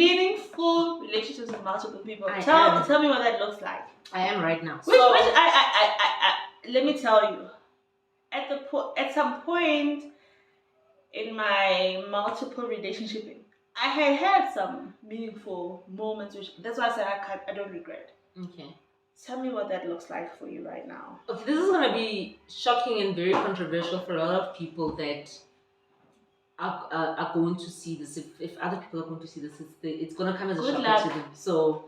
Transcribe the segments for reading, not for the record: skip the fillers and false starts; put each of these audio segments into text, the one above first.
meaningful relationships with multiple people. Tell me what that looks like. I am right now. Which I let me tell you, at some point in my multiple relationship, I had some meaningful moments, which that's why I said I don't regret. Okay. Tell me what that looks like for you right now. Okay, this is gonna be shocking and very controversial for a lot of people that are going to see this. If other people are going to see this, it's gonna come as a shock to them. So,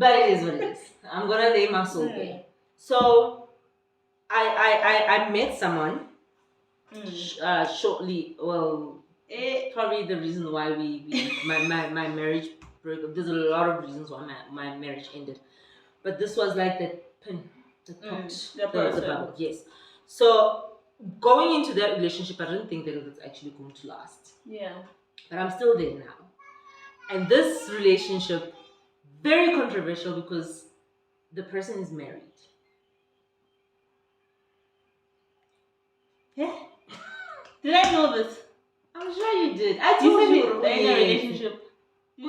but it is what it is. I'm gonna lay my soul bare. So, I met someone shortly. Well, probably the reason why my marriage broke up. There's a lot of reasons why my marriage ended, but this was like the pin that popped the bubble. Yes. So going into that relationship, I didn't think that it was actually going to last. Yeah. But I'm still there now, and this relationship very controversial because the person is married. Yeah. Did I know this? I'm sure you did. I told you they're in a relationship. I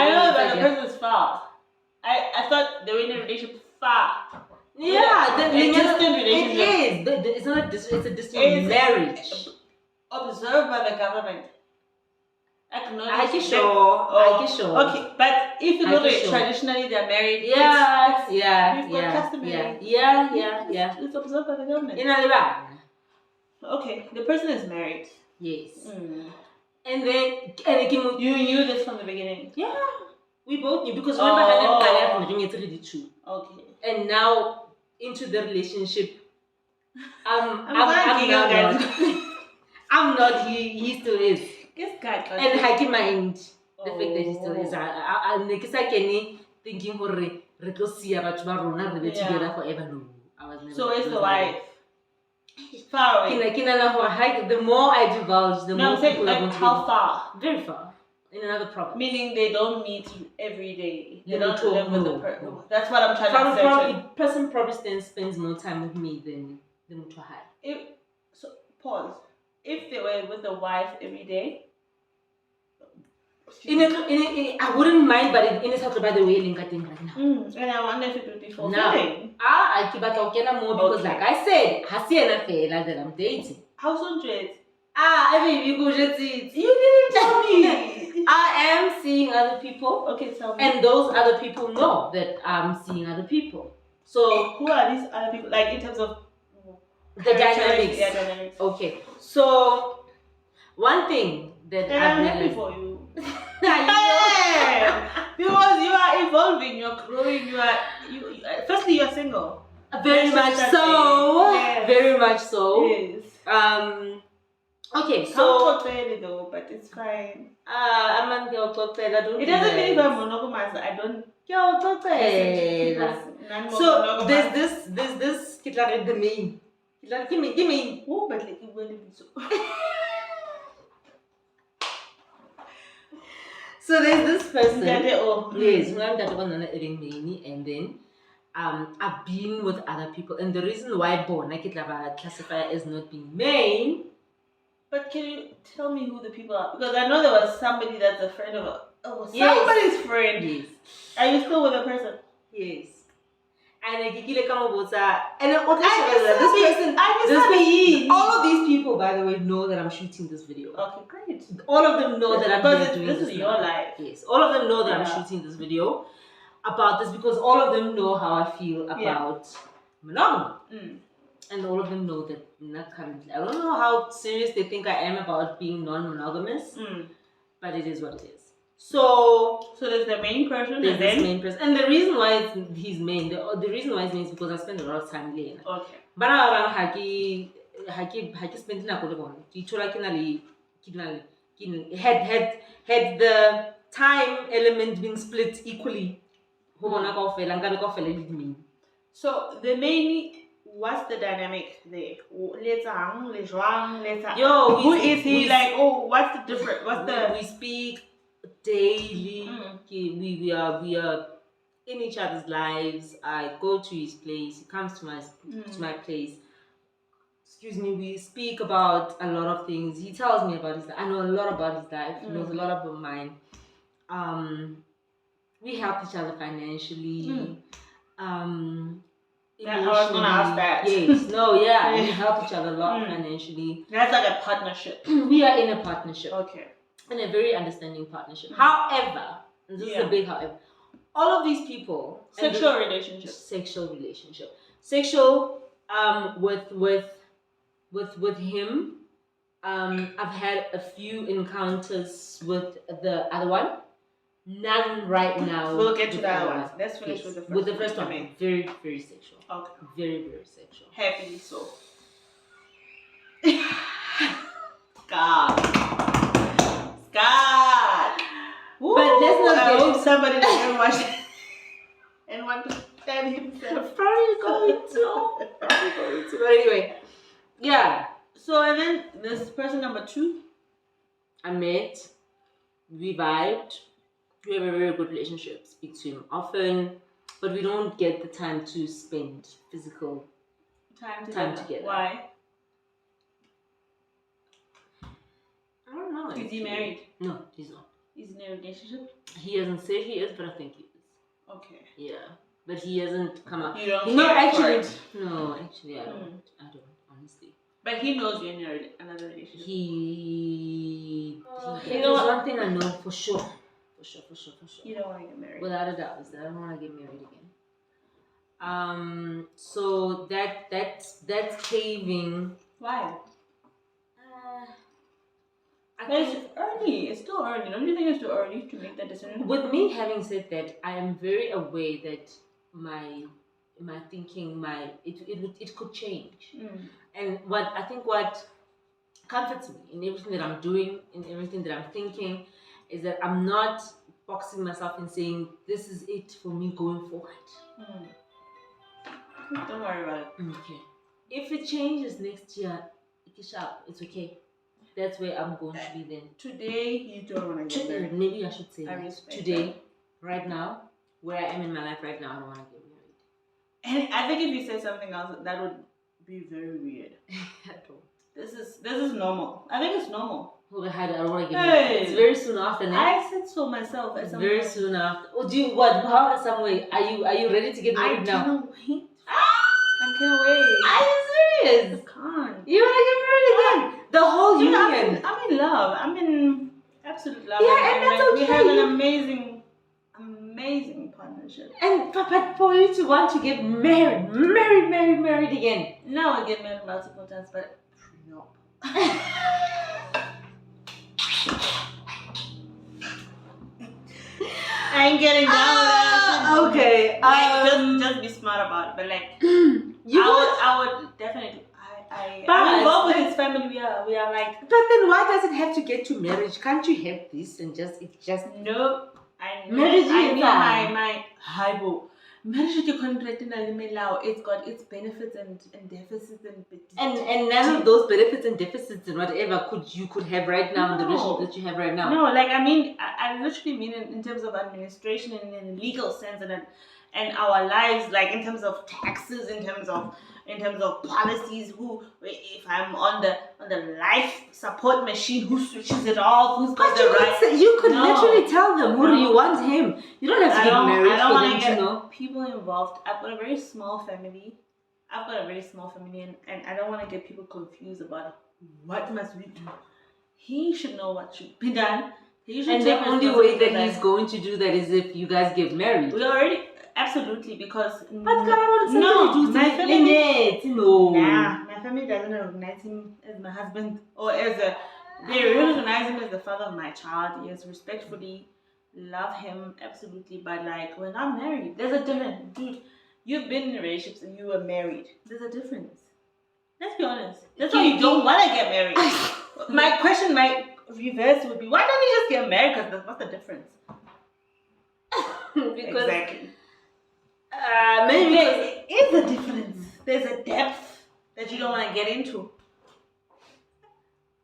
know that the person's far. I thought they were in a relationship far. Yeah, a distant relationship. It is. It's not a distant. It's a distant marriage. Observed by the government. Acknowledged. Sure. Okay, but if you look at traditionally they're married. Yeah. It's observed by the government. Okay, the person is married. Yes. And you knew this from the beginning. Yeah, we both knew because remember Okay. And now into the relationship, I'm not. He still is. And I can mind the fact that he still is. I'm thinking for together forever. No, I was never. So where's the wife? Far away. The more I divulge, the more people are going to how far? Very far. In another province. Meaning they don't meet every day. They don't live with the person. No. That's what I'm trying to say. Person probably spends more time with me than Mutuhai. So pause. If they were with the wife every day. I wouldn't mind, but in a by the way, right now. And I wonder if it would be fulfilling. I keep talking more because, like I said, that I'm dating. How soon do it? Baby, you didn't tell me. I am seeing other people. Okay, tell me. And those other people know that I'm seeing other people. So who are these other people? Like in terms of the dynamics. Yeah, dynamics. Okay. So one thing that I'm happy for you. Because you are evolving, you're growing, firstly you're single. Very much so. Yes. Very much so. Yes. Okay, so though, but it's fine. It doesn't mean if I'm monogamous, I don't. So there's this the main. Give me. Oh, but like it will be so. So there's this person. Yes, and then I've been with other people, and the reason why I classify as not being main. But can you tell me who the people are? Because I know there was somebody that's a friend of somebody's friend. Yes. Are you still with a person? Yes. And this person, all of these people, by the way, know that I'm shooting this video. Okay, great. All of them know that I'm doing this. This is your life. Yes. All of them know that I'm shooting this video about this because all of them know how I feel about monogamy. And all of them know that not currently. I don't know how serious they think I am about being non-monogamous, but it is what it is. So there's the main person. There's this main person, and the reason why he's main, the reason wise means because I spend a lot of time there. Okay. But I spend had the time element been split equally. So the main, what's the dynamic there? Who is he? What's the difference? What's the? We speak daily. We are in each other's lives. I go to his place. He comes to my place. Excuse me. We speak about a lot of things. He tells me about his life. I know a lot about his life. He knows a lot about mine. we help each other financially. Yeah, I was gonna ask that. Yes, no, yeah, we help each other a lot financially. That's like a partnership. We are in a partnership. Okay. In a very understanding partnership. However, and this is a big however, all of these people sexual relationship with him. I've had a few encounters with the other one. None right now. We'll get to the other one. Let's finish with the first one. With the first one, very, very sexual. Okay. Very, very sexual. Happily so. God. Woo! But let's not I hope somebody doesn't watch it and want to stab himself. Probably going to. But anyway, yeah. So and then there's person number 2. I met. We vibed. We have a very good relationship. Speak to him often, but we don't get the time to spend physical time together. Why? I don't know. Is he married? No, he's not. He's in a relationship? He hasn't said he is, but I think he is. Okay. Yeah. But he hasn't come up. You don't No, care actually. for it. No, actually, I don't, honestly. But he knows you're in another relationship. There's one thing I know for sure. For sure. You don't want to get married. Without a doubt, is that I don't want to get married again. So that's caving. Why? It's early. It's still early. Don't you think it's too early to make that decision? With me having said that, I am very aware that my thinking, it could change. And what comforts me in everything that I'm doing, in everything that I'm thinking, is that I'm not boxing myself and saying this is it for me going forward. Don't worry about it. Okay. If it changes next year, it's okay. That's where I'm going to be then. Today, you don't want to get married. Maybe I should say today, that. right now, where I am in my life right now, I don't want to get married. And I think if you say something else, that would be very weird. I don't. This is normal. I think it's normal. I don't want to get married. It's very soon after now. I said so myself. It's very soon after. Oh, do you what? How? Some way? Are you ready to get married now? I can't wait. I can't wait. Are you serious? I can't. You want to get married again? The whole union. I'm in love. I'm in absolute love. Yeah, and that's okay. We have an amazing partnership. And but for you to want to get married again. No, I get married multiple times, but no. I ain't getting down with that. Okay. Just be smart about it. But like, I would definitely. I'm involved with his family. We are like. But then why does it have to get to marriage? Can't you have this and just no. Marriage I need my hypo. Marriage with your contract in law, it's got its benefits and deficits and none of those benefits and deficits and whatever you could have right now in the relationship that you have right now. No, like I literally mean in terms of administration and in a legal sense and our lives, like in terms of taxes, in terms of policies, if I'm on the life support machine, who switches it off, who's got the right. You could literally tell them who do you want him. You don't have to get married I don't for them to know. People involved. I've got a very small family. And I don't want to get people confused about what must we do. He should know what should be done. And the only way that he's going to do that is if you guys get married. We already. Absolutely, because my family doesn't recognize him as my husband or they recognize him as the father of my child. Yes, respectfully love him absolutely, but like we're not married. There's a difference, dude. You've been in relationships and you were married. There's a difference. Let's be honest. That's why you don't want to get married. My question, my reverse would be, why don't you just get married? Because what's the difference? Because exactly. Maybe there is a difference. There's a depth that you don't want to get into.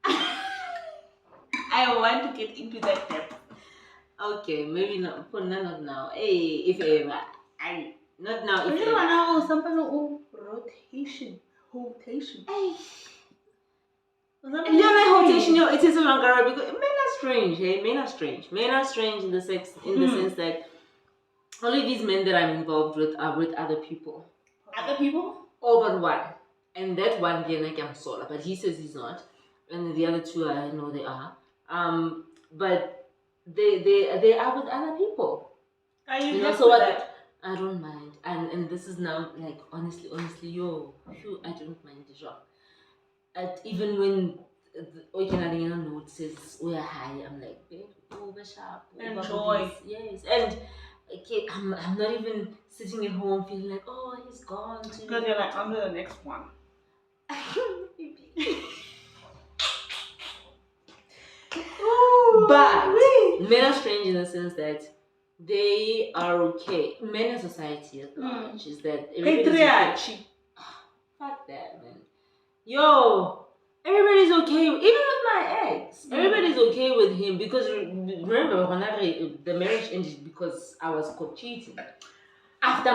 I want to get into that depth. Okay, maybe not. Not now. Hey, if ever. Not now. If ever. Now, some rotation. Hey. Rotation, it is a longer because men are strange. Hey, men are strange. Men are strange in the sense that only these men that I'm involved with are with other people. Other people? All but one. And that one, I'm sola, but he says he's not. And the other two, I know they are. But they are with other people. Are you so what? That? I don't mind. And this is now like honestly, I don't mind the job. Even when the note says we are high, I'm like, babe, we're sharp. Enjoy. Yes. And okay, I'm not even sitting at home feeling like, oh, he's gone. Because you're like, on to the next one. But men are strange in the sense that they are okay. Men in society at large is that everybody's okay. Fuck that, man. Yo, everybody's okay. Even with my ex, everybody's okay with him because remember, whenever the marriage ended because I was caught cheating. After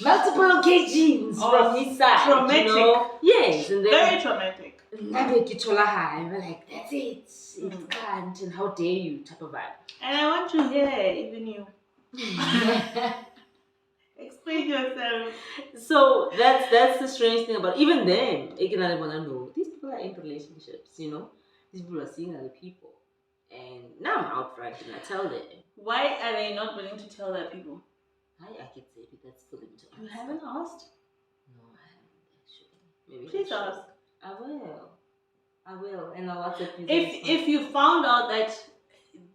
multiple occasions from his side. Traumatic. You know? Yes. And then, very traumatic. I'm like, that's it. It's can't, and how dare you type of vibe. And I want to hear even you. Explain yourself. So that's the strange thing about even them. I cannot want to know. These people are in relationships, you know? These people are seeing other people. And now I'm outright and I tell them. Why are they not willing to tell their people? I could say that's for them to ask. You haven't asked? No, I haven't actually. Maybe please ask. I will. And I'll WhatsApp you. If you found out that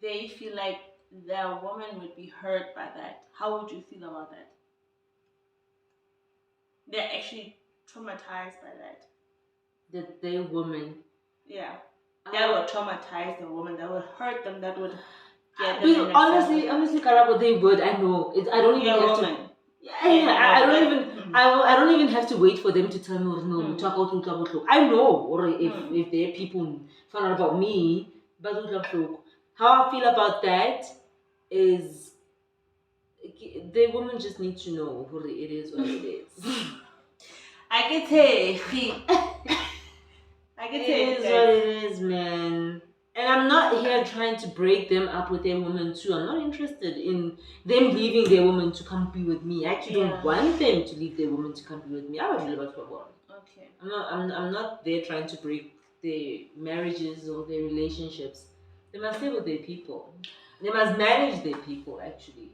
they feel like their woman would be hurt by that, how would you feel about that? They're actually traumatized by that. That their woman. Yeah. That would traumatize the woman. That would hurt them. That would get them. Honestly, Karabo, they would. I know. I don't even have to. I don't even have to wait for them to tell me. No, talk about I know, or if there are people find out about me, but how I feel about that is the women just need to know what it is. What it is. I can say. It is what it is, man. And I'm not here trying to break them up with their woman too. I'm not interested in them leaving their woman to come be with me. I actually don't want them to leave their woman to come be with me. I would really want to okay. I'm not there trying to break their marriages or their relationships. They must stay with their people. They must manage their people, actually.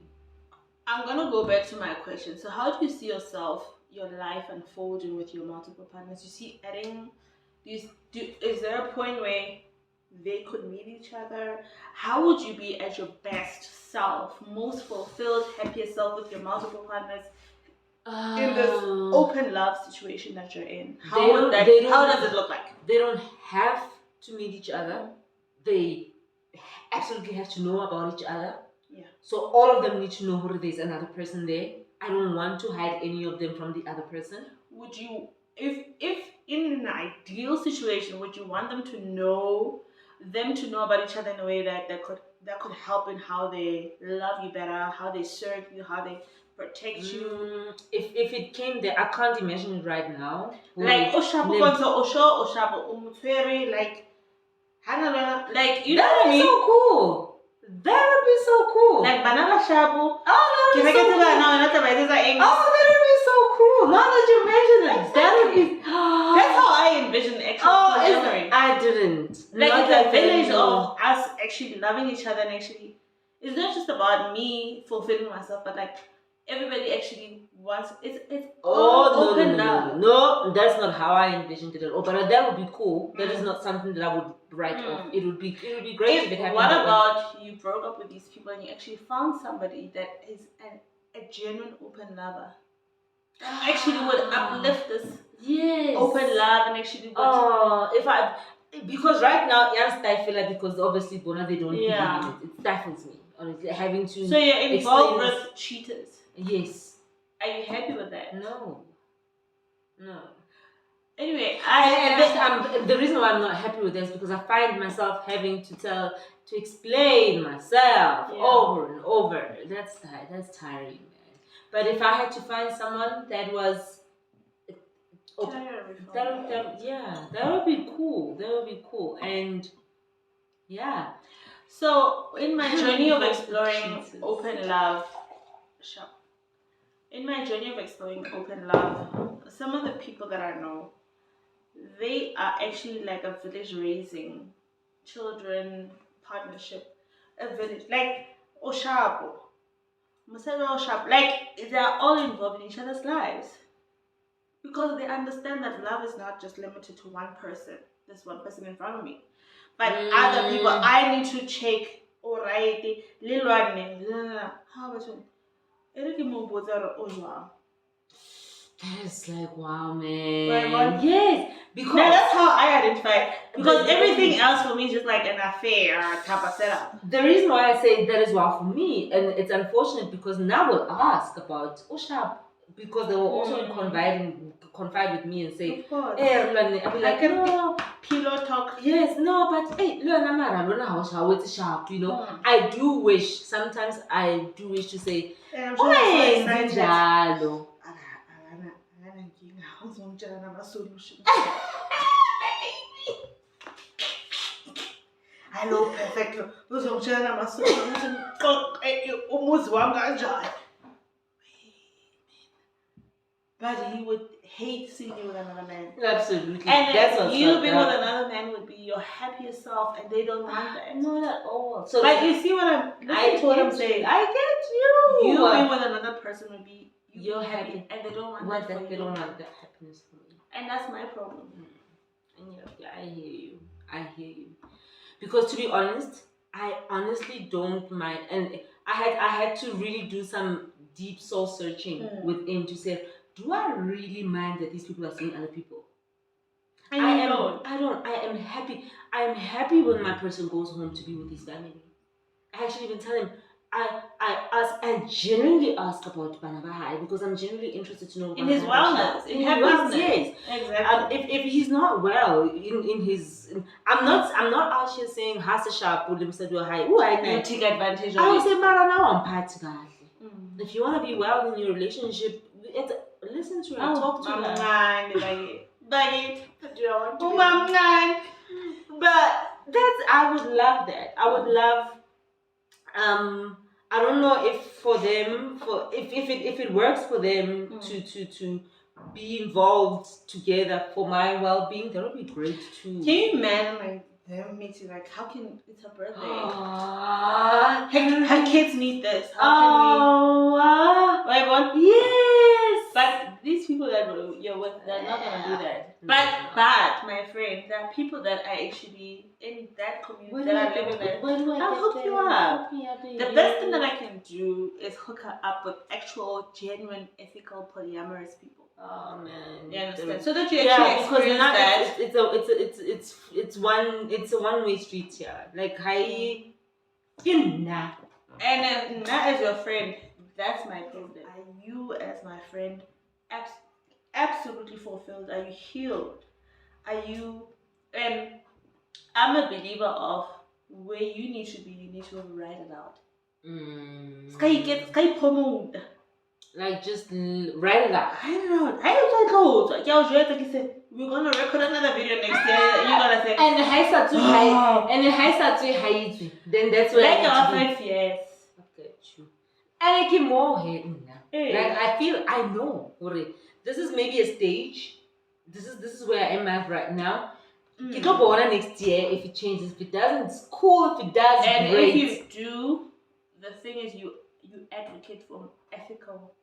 I'm gonna go back to my question. So how do you see your life unfolding with your multiple partners? You see adding is there a point where they could meet each other? How would you be at your best self, most fulfilled, happiest self with your multiple partners in this open love situation that you're in? How does it look like? They don't have to meet each other. They absolutely have to know about each other. Yeah. So all of them need to know who there's another person there. I don't want to hide any of them from the other person. Would you, if in an ideal situation, would you want them to know about each other in a way that could help in how they love you better, how they serve you, how they protect you? If it came there, I can't imagine it right now. Like Oshabu like you know what I mean? So cool. That would be so cool. Like banana shabu. Oh, that would be so cool. That would be so cool. Now that you mention it, that would be. That's how I envision actually. I didn't. Like it's a village of us actually loving each other and actually, it's not just about me fulfilling myself, but like everybody actually wants. It's open love. No, that's not how I envisioned it at all. But that would be cool. That is not something that I would write off. It would be great if it happened. What about you broke up with these people and you actually found somebody that is a genuine open lover? Actually would uplift this open love and actually would because right now I feel like because obviously Bona they don't believe in it. It stifles me. Honestly, having to. So you're involved with cheaters. Yes. Are you happy with that? No. Anyway, the reason why I'm not happy with this is because I find myself having to explain myself over and over. That's tiring, man. But if I had to find someone that was, that would be cool. That would be cool. And Yeah. So in my journey of Involved exploring cheaters. open love, in my journey of exploring open love, some of the people that I know, they are actually like a village raising children partnership, a village like Oshapo, Musego Oshapo, like they are all involved in each other's lives because they understand that love is not just limited to one person. There's one person in front of me, but other people I need to check. Alright, how about you? That's like, wow, man. Yes, because now that's how I identify. Because everything else for me is just like an affair type of setup. The reason why I say that is wow for me, and it's unfortunate because now we'll ask about Oshab because they will also confide with me and say, of course. Hey, I'll be like, no, pillow talk. Yes, no, but hey, you know. I do wish sometimes I do wish to say, oh, hello, perfect. But he would hate seeing you with another man. Absolutely. And that's you being with another man would be your happiest self, and they don't want that. Not at all. So but you see what I'm saying. I get you. You being with another person would be you're happy, and they don't want that. They don't want that happiness for you. And that's my problem. And yeah, I hear you. Because to be honest, I honestly don't mind, and I had to really do some deep soul searching within to say, do I really mind that these people are seeing other people? I don't. I am happy. I am happy when my person goes home to be with his family. I actually even tell him, I genuinely ask about Banabahai because I'm genuinely interested to know in his wellness, in happiness. Yes, exactly. If he's not well in his, I'm not out here saying Hasa Sharp would himself do a high. Oh, I don't take advantage of it. I would say, Mara, now I'm party guy. If you want to be well in your relationship, listen to her, talk to her. But that's I would love that. I would love. I don't know if for them, if it works for them to be involved together for my well-being, that would be great too. Can you imagine them meeting how can it's her birthday? Her kids need this. How can we? Wait, what? Yes. But these people that you're with, they're not gonna do that. But my friend, there are people that are actually in that community that are living there. I'll hook you up. The best thing that I can do is hook her up with actual, genuine, ethical, polyamorous people. Oh man, you understand? So that you actually experience that. It's a one-way street here. Like and not as your friend. That's my problem. Are you as my friend absolutely fulfilled? Are you healed? Are you? And I'm a believer of where you need to be. You need to write it out. Sky promote. Like just write it out. We're gonna record another video next year. You're gonna say and the then that's where like our 5 years. Okay, true. And I get more like I feel I know this is maybe a stage. This is where I am at right now. You go born next year if it changes. If it doesn't, it's cool. If it does, and great. If you do, the thing is you advocate for ethical.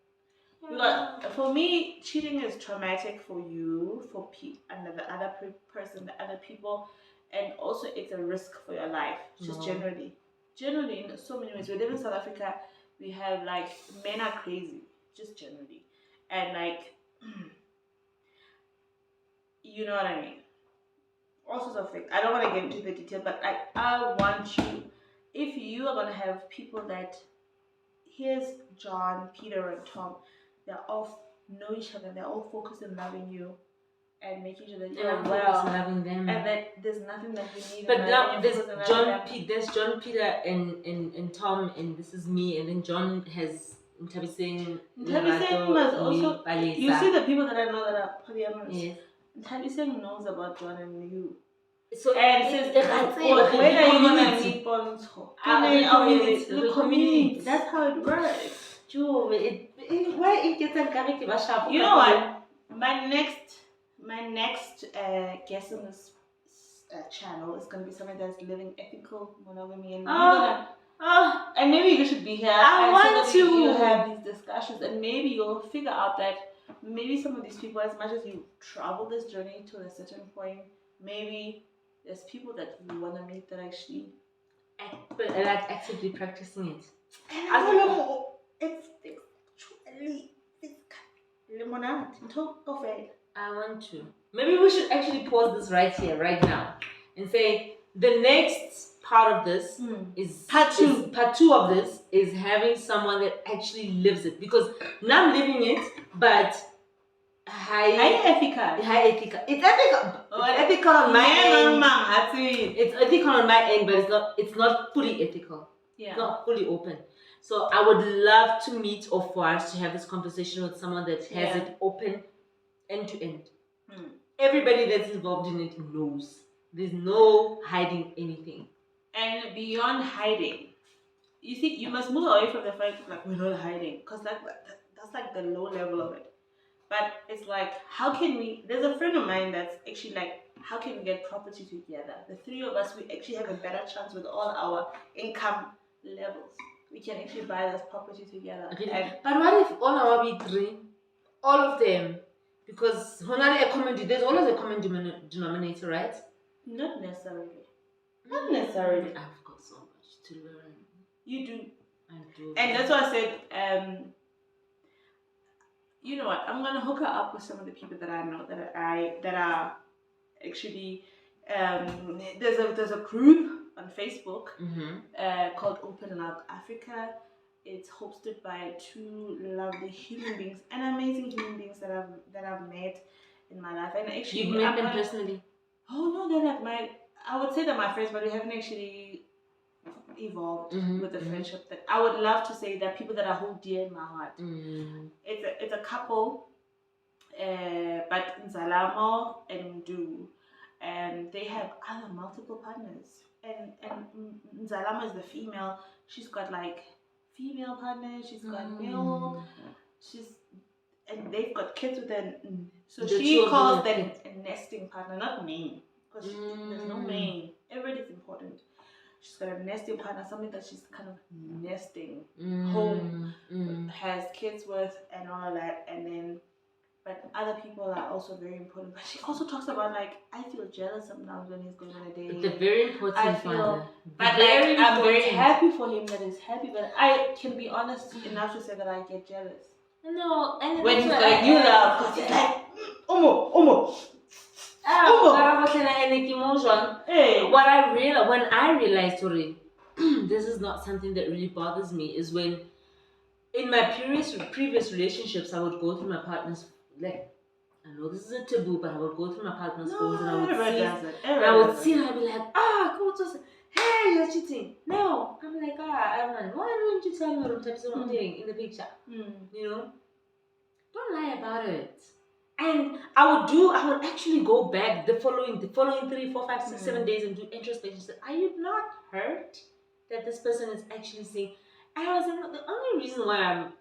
Because for me, cheating is traumatic for you, for the other person, the other people, and also it's a risk for your life. Just generally in so many ways. We live in South Africa. We have men are crazy, just generally, and you know what I mean. All sorts of things. I don't want to get into the detail, but I want you, if you are gonna have people that, here's John, Peter, and Tom. They all know each other. They're all focused on loving you and making sure that you're well, loving them, and that there's nothing that you need. But now there's John, Peter, and Tom, and this is me, and then John has Ntabiseng must also. You see the people that I know that are polyamorous. Yes. Ntabiseng knows about John and you. So and since when are you gonna meet Pontsho? The community. That's how it works. Why it gets a You know what? My next guest on this channel is gonna be someone that's living ethical monogamy, and and maybe you should be here. I want to you have these discussions, and maybe you'll figure out that maybe some of these people, as much as you travel this journey to a certain point, maybe there's people that you want to meet that actually like actively practicing it. And I don't know. It's actually lemonade. Talk of it. I want to. Maybe we should actually pause this right here, right now, and say the next part of this is part two. Part two of this is having someone that actually lives it, because now I'm living it, but high ethical. It's ethical. It's ethical on my end. It's ethical on my end, but it's not fully ethical. Yeah. It's not fully open. So I would love to meet, or for us to have this conversation with someone that has it open end to end. Everybody that's involved in it knows. There's no hiding anything. And beyond hiding, you see, you must move away from the fact like we're not hiding, because that's like the low level of it. But it's like, how can we? There's a friend of mine that's actually like, how can we get property together? The three of us, we actually have a better chance with all our income levels. We can actually buy this property together. Okay. But what if all our we three, all of them, because there's always a common denominator, right? Not necessarily. Not necessarily. I've got so much to learn. You do. I do. And that's why I said, you know what? I'm gonna hook her up with some of the people that I know that are actually there's a group on Facebook called Open Love Africa. It's hosted by two lovely human beings, and amazing human beings that I've met in my life. And actually, you've met them personally? Oh no, they're like I would say they're my friends, but we haven't actually evolved with the friendship. That I would love to say that people that I hold dear in my heart. It's a couple, but Nzalamo and Ndu, and they have other multiple partners. And Nzalamo is the female. She's got like female partners. She's got male. And they've got kids with them. So she calls them a nesting partner, not main, because there's no main. Everybody's important. She's got a nesting partner, something that she's kind of nesting home, has kids with, and all of that. And then, but other people are also very important. But she also talks about like, I feel jealous sometimes when he's going on a date. It's a very important partner. But like, I'm very happy for him that he's happy. But I can be honest enough to say that I get jealous. No, and when he's like, you love, because he's like, Omo. What I realized when I realized, sorry, this is not something that really bothers me, is when in my previous relationships I would go through my partner's, like, I know this is a taboo, but I would go through my partner's phones and I would see and I'd be like, hey, you're cheating. No, I'm like, Arman, why don't you tell me what types of thing in the picture? You know, don't lie about it. And I would actually go back the following 3, 4, 5, 6, 7 days and do introspection. Say, are you not hurt that this person is actually saying? And I was like, the only reason why I'm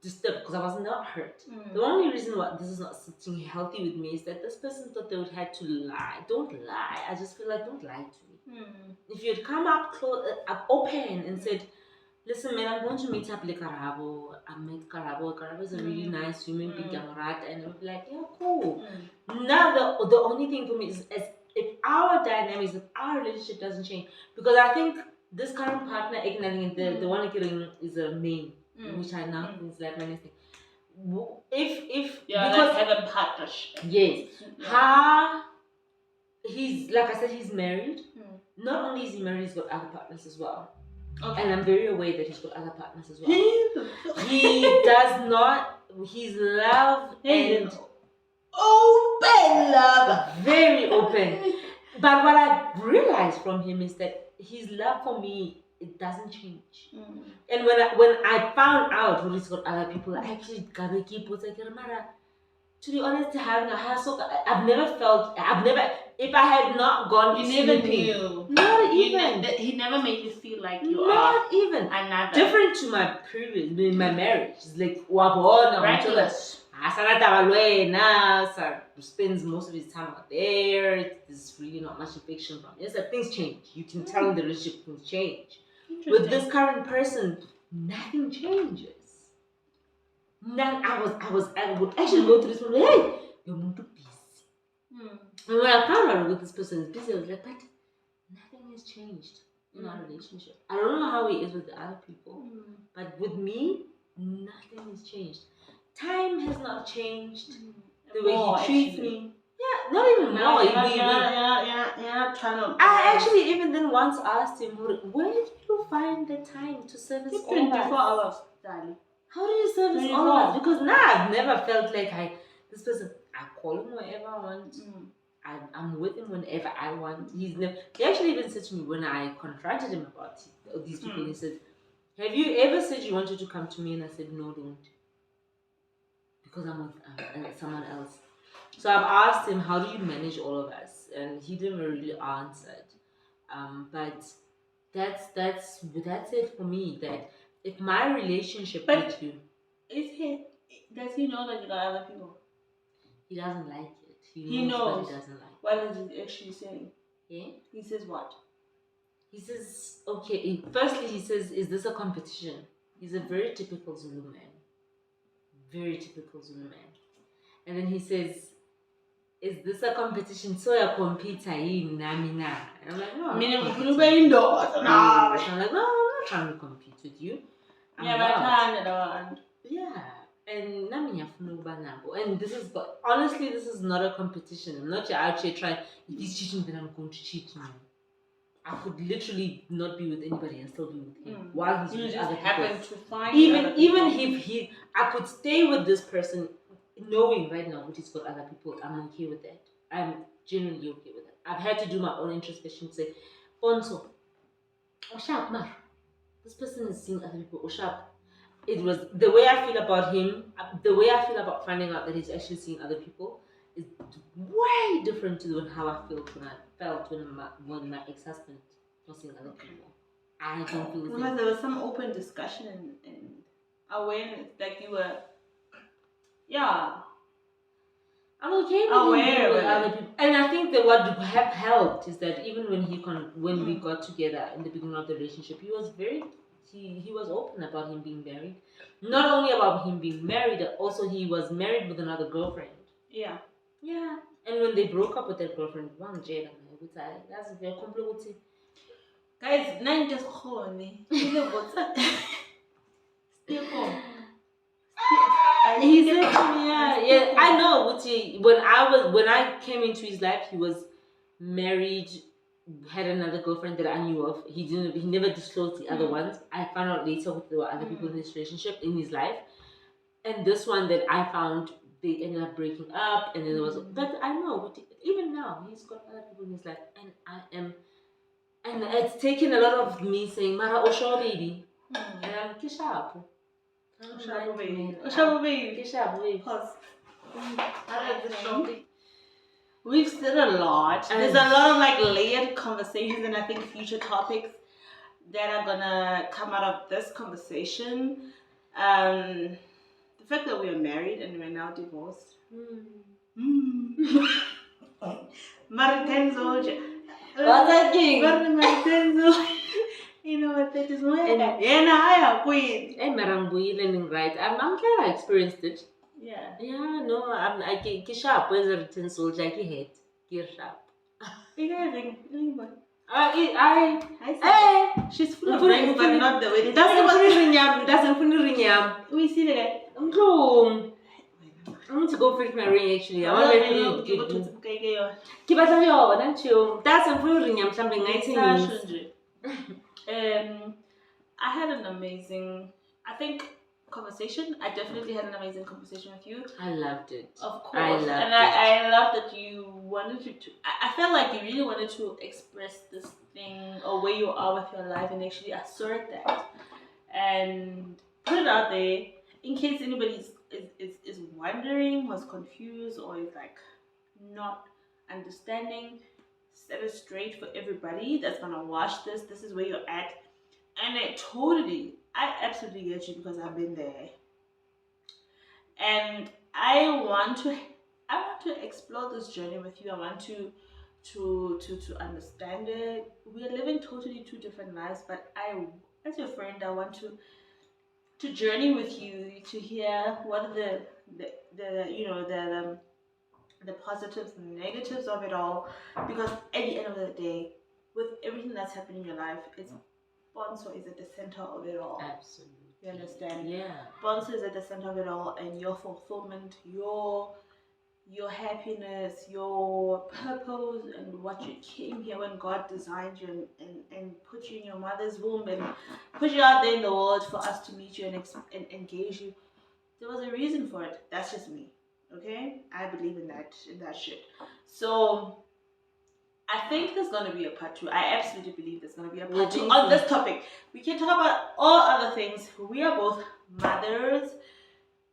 disturbed, because I was not hurt. The only reason why this is not sitting healthy with me is that this person thought they would have to lie. Don't lie. I just feel like, don't lie to me. If you'd come up open and said, listen, man, I'm going to meet up with Karabo. I met Karabo. Karabo is a really nice human being, and I would be like, yeah, cool. Now, the only thing for me is if our dynamics, if our relationship doesn't change, because I think this current partner, the one is a main, which I now think is like my next thing. Because have a partnership. Yes. He's, like I said, he's married. Not only is he married, he's got other partners as well. Okay. And I'm very aware that he's got other partners as well. He does not, his love and open love. Very open. But what I realized from him is that his love for me, it doesn't change. And when I found out who he's got other people, I actually got to keep what's like, to be honest, having a hustle, if I had not gone you never sleeping, knew. not even. He never made you feel like you are not even another. Different to my previous, in my marriage. It's like wabona reckless. Spends most of his time out there. There's really not much affection from it. Like things change. You can tell in the relationship things change. With this current person, nothing changes. I would actually go to this one. Hey, you're not too busy. And when I found out with this person is busy, I was like, but nothing has changed in our relationship. I don't know how he is with the other people, but with me, nothing has changed. Time has not changed. The way he treats me. Yeah, not even more. You're not trying to. I actually even then once asked him, where did you find the time to service all of us? 24 hours, darling. How do you service all of us? Because now I've never felt like this person, I call him whenever I want. I'm with him whenever I want. He actually even said to me when I confronted him about these people, he said, have you ever said you wanted to come to me? And I said, no, don't. Because I'm with someone else. So I've asked him, how do you manage all of us? And he didn't really answer. But that's it for me. That if my relationship with you, does he know that you got other people? He doesn't like it. He knows what he doesn't like. What is he actually saying? Yeah. He says what? He says, okay. Firstly, he says, is this a competition? He's a very typical Zulu man. Very typical Zulu man. And then he says, is this a competition? So you compete in Namina. And I'm like, no. I'm like, no, I'm not trying to compete with you. Yeah. And this is, but honestly, this is not a competition. I'm not out here trying. If he's cheating, then I'm going to cheat. No. I could literally not be with anybody and still be with him while he's with other people. To find even if I could stay with this person, knowing right now what he's got other people, I'm okay with that. I'm genuinely okay with that. I've had to do my own introspection to say, Pontsho, this person is seeing other people. It was the way I feel about him, the way I feel about finding out that he's actually seeing other people is way different to how I felt when my ex-husband was seeing other people. I don't feel the same. Because there was some open discussion and awareness that you were, I'm okay with other people. And I think that what have helped is that even when we got together in the beginning of the relationship, he was he was open about him being married. Not only about him being married, also he was married with another girlfriend. Yeah. Yeah. And when they broke up with that girlfriend, one Jada, that's very complicated. Guys, nine just horny. Still He said to me, yeah, I know. When I came into his life, he was married, had another girlfriend that I knew of. He never disclosed the other ones. I found out later there were other people in this relationship in his life, and this one that I found, they ended up breaking up, and then there was. But I know, even now, he's got other people in his life, and it's taken a lot of me saying, "Mara Osho baby," and I'm Kishapu. We've said a lot. There's a lot of layered conversations, and I think future topics that are gonna come out of this conversation. The fact that we are married and we're now divorced. Maritenzo. What's that thing? You know what that is? I quit. Right. I'm glad I experienced it. Yeah. Yeah, no, I get sharp. Where's the return soldier? I get sharp. She's full of brains, but not the way. Doesn't we see the guy. I want to go fix my ring actually. I want to I had an amazing, conversation. I definitely had an amazing conversation with you. I loved it. Of course. I love that you wanted to I felt like you really wanted to express this thing or where you are with your life and actually assert that and put it out there in case anybody is wondering, was confused, or is not understanding, set it straight for everybody that's gonna watch this. This is where you're at. And I absolutely get you because I've been there. And I want to explore this journey with you. I want to understand it. We are living totally two different lives, but as your friend, I want to journey with you to hear what are the positives and negatives of it all, because at the end of the day, with everything that's happening in your life, it's Pontsho is at the center of it all. Absolutely. You understand? Yeah. Pontsho is at the center of it all, and your fulfillment, your happiness, your purpose, and what you came here when God designed you and put you in your mother's womb and put you out there in the world for us to meet you and engage you. There was a reason for it. That's just me. Okay? I believe in that shit. So I think there's gonna be a part 2. I absolutely believe there's gonna be a part 2 on this topic. We can talk about all other things. We are both mothers.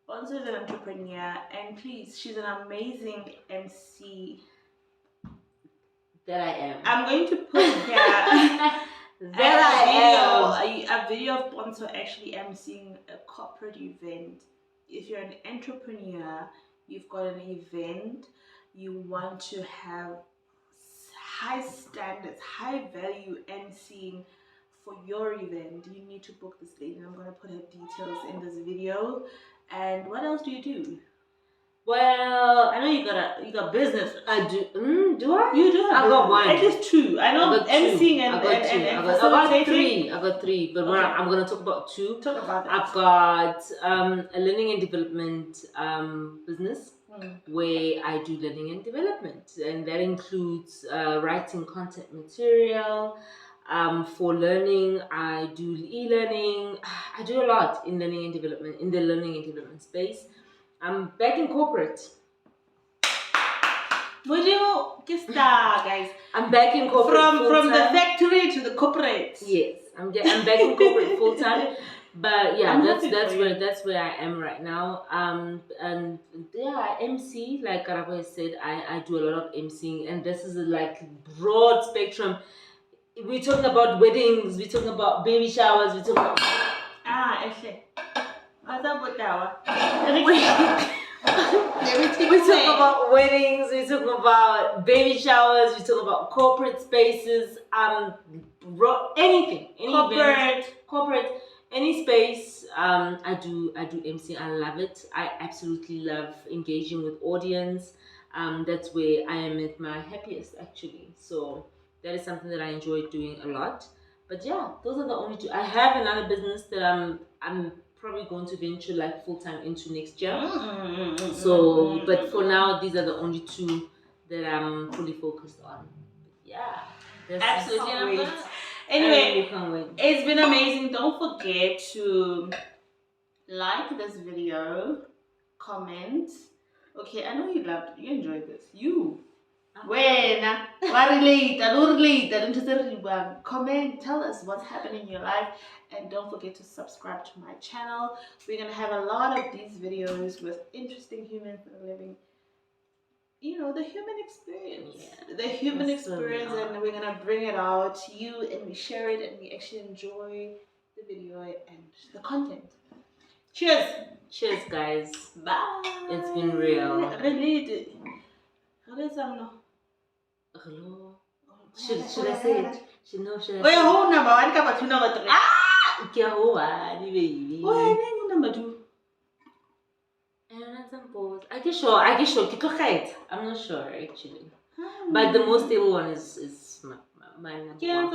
Pontsho is an entrepreneur, and please, she's an amazing MC. That I am. I'm going to put here a video of Pontsho actually emceeing a corporate event. If you're an entrepreneur, you've got an event, you want to have high standards, high value emceeing for your event, you need to book this lady. I'm going to put her details in this video. And what else do you do? Well, I know you got business. I do. Do I? You do. I got one. At least 2. I know emceeing and facilitating. I got 3. But okay. I'm gonna talk about 2. Talk about that. I've got a learning and development business where I do learning and development, and that includes writing content material. For learning, I do e-learning. I do a lot in learning and development, in the learning and development space. I'm back in corporate. Guys. I'm back in corporate from the factory to the corporate. Yes, I'm back in corporate full time. But yeah, that's where I am right now. And yeah, I MC, like Karabo has said, I do a lot of MCing, and this is like broad spectrum. We're talking about weddings, we're talking about baby showers, we're talking about actually. We talk about weddings, we talk about baby showers, we talk about corporate spaces, anything, any corporate, any space. I do MC. I love it. I absolutely love engaging with audience. That's where I am at my happiest, actually. So that is something that I enjoy doing a lot. But yeah, those are the only 2. I have another business that I'm probably going to venture like full time into next year. So, but for now, these are the only 2 that I'm fully focused on. Yeah, absolutely. Anyway, it's been amazing. Don't forget to like this video, comment. Okay, I know you enjoyed this. Comment, tell us what's happening in your life, and don't forget to subscribe to my channel. We're gonna have a lot of these videos with interesting humans that are living, the human experience. The human experience, and we're gonna bring it out to you, and we share it, and we actually enjoy the video and the content. Cheers, guys. Bye. It's been real. Hello. Should I say it? Should I say it? Wait, who number 1, number 2, number 3? Baby. Why number 2? I get sure. I'm not sure actually. But the most stable one is my number 1.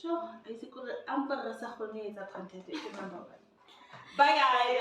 Sure. Basically, I'm going to content number 1. Bye guys.